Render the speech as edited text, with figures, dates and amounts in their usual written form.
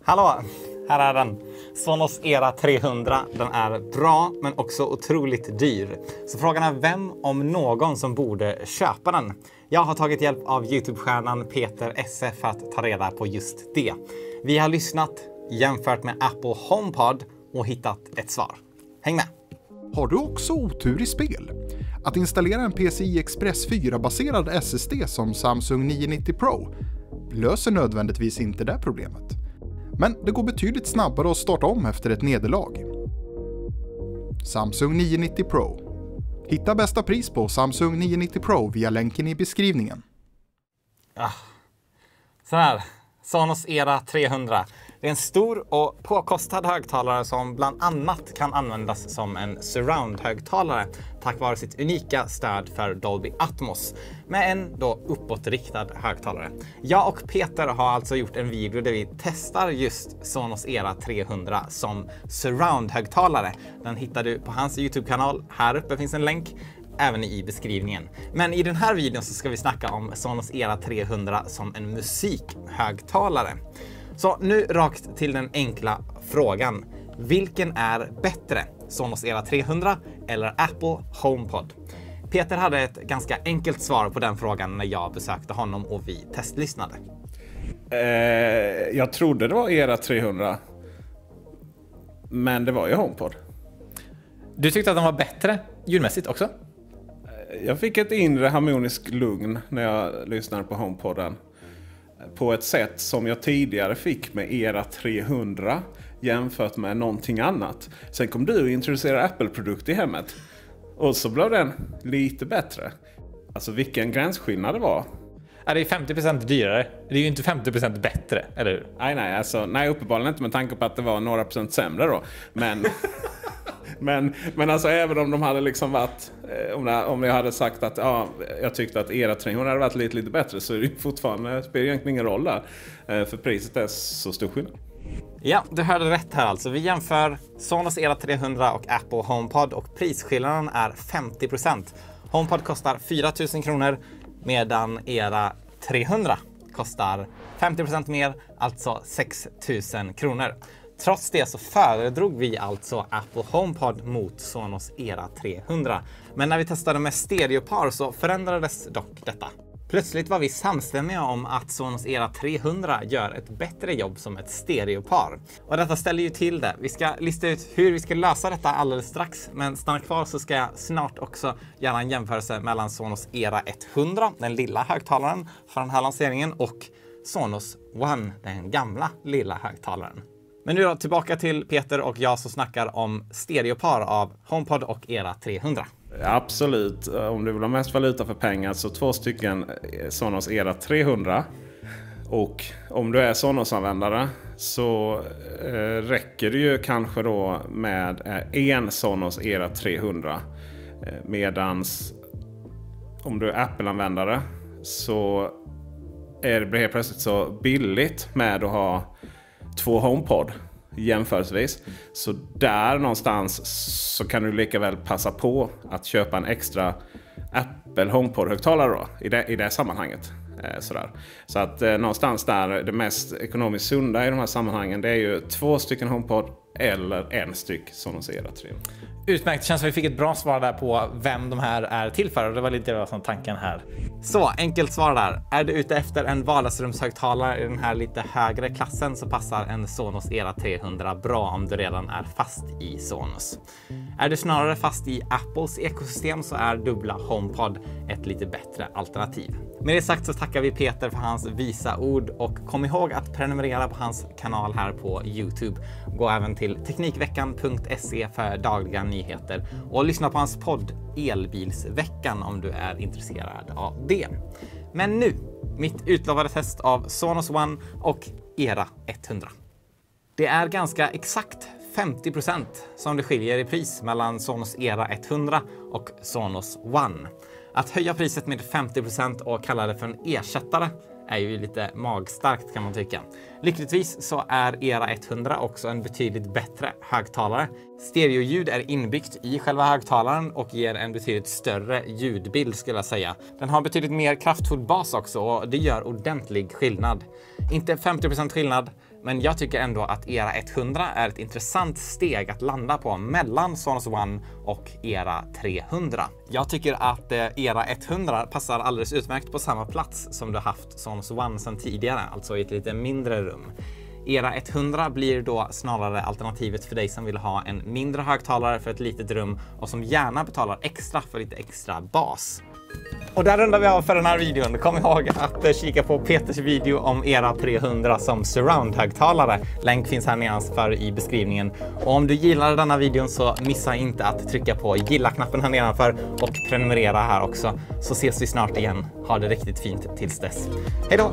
Hallå, här är den. Sonos Era 300. Den är bra men också otroligt dyr. Så frågan är vem om någon som borde köpa den. Jag har tagit hjälp av YouTube-stjärnan Peter Esse för att ta reda på just det. Vi har lyssnat, jämfört med Apple HomePod och hittat ett svar. Häng med! Har du också otur i spel? Att installera en PCI Express 4-baserad SSD som Samsung 990 Pro löser nödvändigtvis inte det problemet. Men det går betydligt snabbare att starta om efter ett nederlag. Samsung 990 Pro. Hitta bästa pris på Samsung 990 Pro via länken i beskrivningen. Så här, Sonos Era 300. Det är en stor och påkostad högtalare som bland annat kan användas som en surround-högtalare tack vare sitt unika stöd för Dolby Atmos med en då uppåtriktad högtalare. Jag och Peter har alltså gjort en video där vi testar just Sonos Era 300 som surround-högtalare. Den hittar du på hans YouTube-kanal. Här uppe finns en länk. Även i beskrivningen. Men i den här videon så ska vi snacka om Sonos Era 300 som en musikhögtalare. Så nu rakt till den enkla frågan. Vilken är bättre? Sonos Era 300 eller Apple HomePod? Peter hade ett ganska enkelt svar på den frågan när jag besökte honom och vi testlyssnade. Jag trodde det var Era 300. Men det var ju HomePod. Du tyckte att den var bättre ljudmässigt också? Jag fick ett inre harmonisk lugn när jag lyssnade på HomePodden. På ett sätt som jag tidigare fick med Era 300 jämfört med någonting annat. Sen kom du och introducerade Apple-produkt i hemmet. Och så blev den lite bättre. Alltså vilken gränsskillnad det var. Ja, det är 50% dyrare. Det är ju inte 50% bättre, eller hur? Nej, uppenbarligen inte med tanke på att det var några procent sämre då. Men... Men alltså även om de hade liksom varit, om jag hade sagt att jag tyckte att Era 300 hade varit lite bättre, så är det fortfarande, spelar egentligen ingen roll där. För priset är så stor skillnad. Ja, du hörde rätt här alltså. Vi jämför Sonos Era 300 och Apple HomePod och prisskillnaden är 50%. HomePod kostar 4 000 kronor medan Era 300 kostar 50% mer, alltså 6 000 kronor. Trots det så föredrog vi alltså Apple HomePod mot Sonos Era 300. Men när vi testade med stereopar så förändrades dock detta. Plötsligt var vi samstämmiga om att Sonos Era 300 gör ett bättre jobb som ett stereopar. Och detta ställer ju till det. Vi ska lista ut hur vi ska lösa detta alldeles strax. Men stanna kvar så ska jag snart också göra en jämförelse mellan Sonos Era 100, den lilla högtalaren för den här lanseringen, och Sonos One, den gamla lilla högtalaren. Men nu då tillbaka till Peter och jag som snackar om stereopar av HomePod och Era 300. Absolut, om du vill ha mest valuta för pengar så 2 stycken Sonos Era 300. Och om du är Sonos-användare så räcker det ju kanske då med en Sonos Era 300. Medans om du är Apple-användare så blir det helt plötsligt så billigt med att ha 2 HomePod jämförelsevis. Så där någonstans så kan du lika väl passa på att köpa en extra Apple HomePod-högtalare då, i det sammanhanget. Sådär. Så att någonstans där det mest ekonomiskt sunda i de här sammanhangen, det är ju 2 stycken HomePod eller en styck Sonos Era 3. Utmärkt, det känns som vi fick ett bra svar där på vem de här är till för, och det var lite som tanken här. Så, enkelt svar där. Är du ute efter en vardagsrumshögtalare i den här lite högre klassen så passar en Sonos Era 300 bra om du redan är fast i Sonos. Är du snarare fast i Apples ekosystem så är dubbla HomePod ett lite bättre alternativ. Med det sagt så tackar vi Peter för hans visa ord och kom ihåg att prenumerera på hans kanal här på YouTube. Gå även till teknikveckan.se för dagliga nyheter och lyssna på hans podd Elbilsveckan om du är intresserad av det. Men nu, mitt utlovade test av Sonos One och Era 100. Det är ganska exakt 50% som det skiljer i pris mellan Sonos Era 100 och Sonos One. Att höja priset med 50% och kalla det för en ersättare är ju lite magstarkt kan man tycka. Lyckligtvis så är Era 100 också en betydligt bättre högtalare. Stereoljud är inbyggt i själva högtalaren och ger en betydligt större ljudbild skulle jag säga. Den har betydligt mer kraftfull bas också och det gör ordentlig skillnad. Inte 50% skillnad, Men jag tycker ändå att Era 100 är ett intressant steg att landa på mellan Sonos One och Era 300. Jag tycker att Era 100 passar alldeles utmärkt på samma plats som du haft Sonos One sedan tidigare, alltså i ett lite mindre rum. Era 100 blir då snarare alternativet för dig som vill ha en mindre högtalare för ett litet rum och som gärna betalar extra för lite extra bas. Och där rundar vi av för den här videon. Kom ihåg att kika på Peters video om Era 300 som surround-högtalare. Länk finns här nedanför i beskrivningen. Och om du gillar denna videon så missa inte att trycka på gilla-knappen här nedanför och prenumerera här också. Så ses vi snart igen. Ha det riktigt fint tills dess. Hej då!